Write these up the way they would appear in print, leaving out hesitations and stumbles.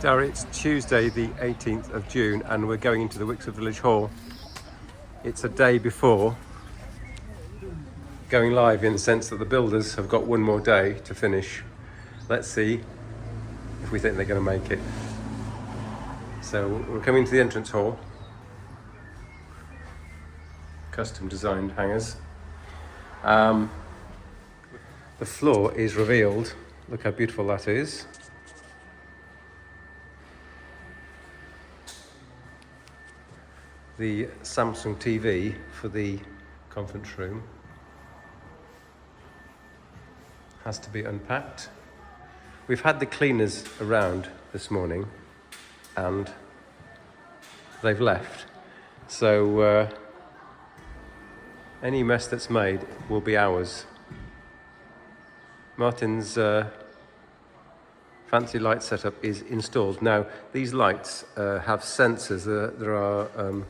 Gary, it's Tuesday the 18th of June and we're going into the Wixford Village Hall. It's a day before going live, in the sense that the builders have got one more day to finish. Let's see if we think they're going to make it. So we're coming to the entrance hall. Custom designed hangers. The floor is revealed. Look how beautiful that is. The Samsung TV for the conference room has to be unpacked. We've had the cleaners around this morning and they've left. So any mess that's made will be ours. Martin's fancy light setup is installed. Now, these lights have sensors. There are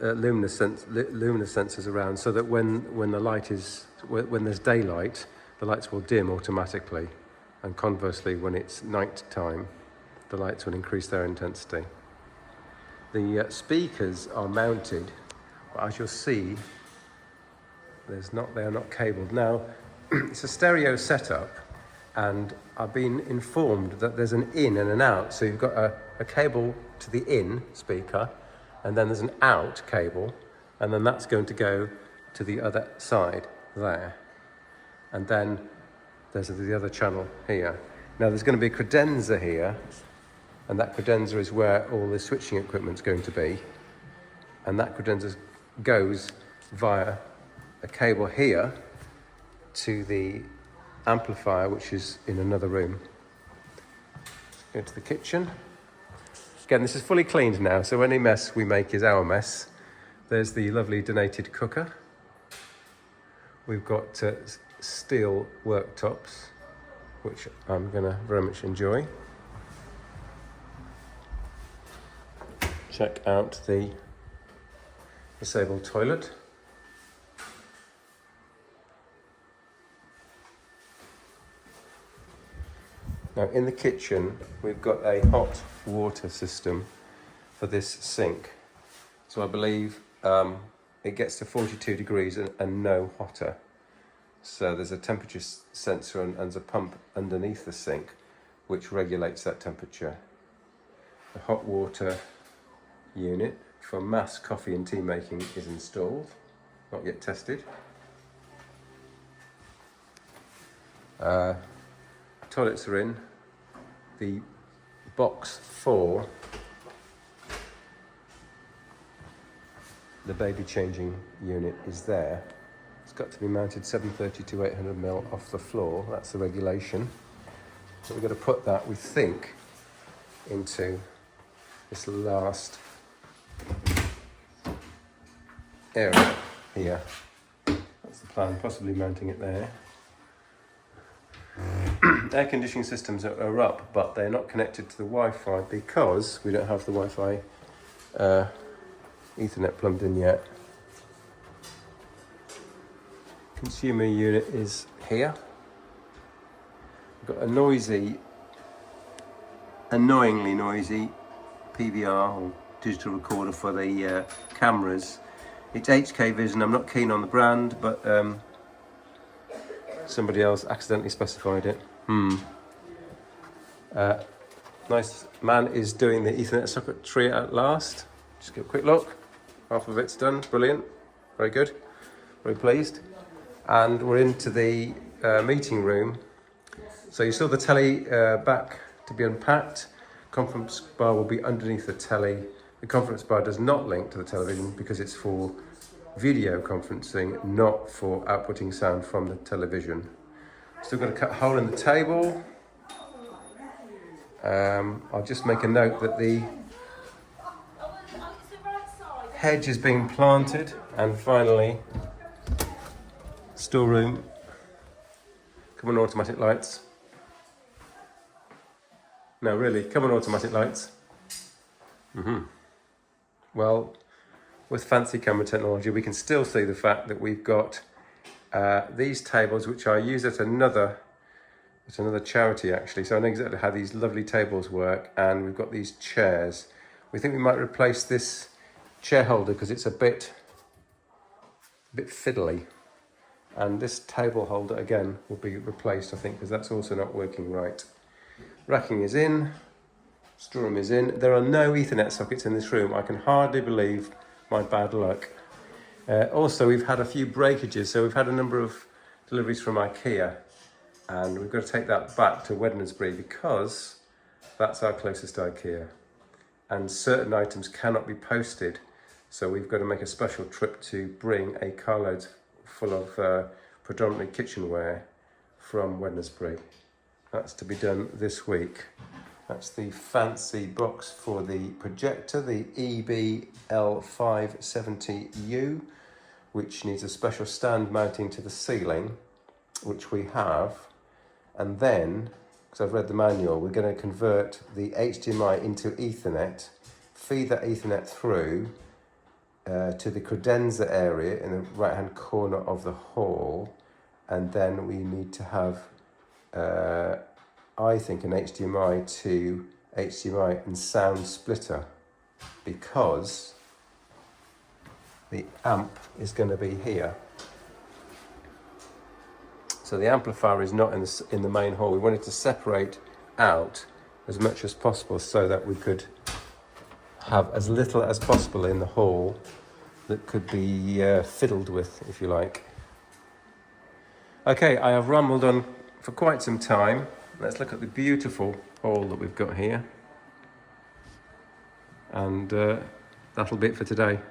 luminous sensors around, so that when the light is when there's daylight, the lights will dim automatically, and conversely, when it's night time, the lights will increase their intensity. The speakers are mounted, but as you'll see, they are not cabled. Now, it's a stereo setup, and I've been informed that there's an in and an out. So you've got a cable to the in speaker, and then there's an out cable, and then that's going to go to the other side there. And then there's the other channel here. Now there's going to be a credenza here, and that credenza is where all the switching equipment's going to be. And that credenza goes via a cable here to the amplifier, which is in another room. Go to the kitchen. Again, this is fully cleaned now, so any mess we make is our mess. There's the lovely donated cooker. We've got steel worktops, which I'm going to very much enjoy. Check out the disabled toilet. Now, in the kitchen, we've got a hot water system for this sink. So I believe it gets to 42 degrees and no hotter. So there's a temperature sensor and there's a pump underneath the sink which regulates that temperature. The hot water unit for mass coffee and tea making is installed, not yet tested. Toilets are in. The box for the baby changing unit is there. It's got to be mounted 730 to 800mm off the floor. That's the regulation. So we've got to put that, we think, into this last area here. That's the plan, possibly mounting it there. Air conditioning systems are up, but they're not connected to the Wi-Fi because we don't have the Wi-Fi Ethernet plumbed in yet. Consumer unit is here. We've got a annoyingly noisy PVR or digital recorder for the cameras. It's HK Vision. I'm not keen on the brand, but somebody else accidentally specified it. Nice man is doing the Ethernet circuitry at last. Just give a quick look. Half of it's done. Brilliant. Very good. Very pleased. And we're into the meeting room. So you saw the telly back to be unpacked. Conference bar will be underneath the telly. The conference bar does not link to the television because it's for video conferencing, not for outputting sound from the television. Still got to cut a hole in the table. I'll just make a note that the hedge is being planted. And finally, storeroom. Come on, automatic lights. No, really, come on, automatic lights. Well, with fancy camera technology, we can still see the fact that we've got these tables, which I use at another It's another charity actually, so I know exactly how these lovely tables work, and we've got these chairs. We think we might replace this chair holder because it's a bit fiddly. And this table holder again will be replaced, I think, because that's also not working right. Racking is in, storeroom is in. There are no Ethernet sockets in this room. I can hardly believe my bad luck. Also, we've had a few breakages, so we've had a number of deliveries from IKEA, and we've got to take that back to Wednesbury because that's our closest IKEA. And certain items cannot be posted, so we've got to make a special trip to bring a carload full of predominantly kitchenware from Wednesbury. That's to be done this week. That's the fancy box for the projector, the EBL570U, which needs a special stand mounting to the ceiling, which we have. And then, because I've read the manual, we're going to convert the HDMI into Ethernet, feed that Ethernet through to the credenza area in the right hand corner of the hall, and then we need to have I think an HDMI to HDMI and sound splitter, because the amp is going to be here. So the amplifier is not in the main hall. We wanted to separate out as much as possible so that we could have as little as possible in the hall that could be fiddled with, if you like. Okay, I have rambled on for quite some time. Let's look at the beautiful hall that we've got here. And that'll be it for today.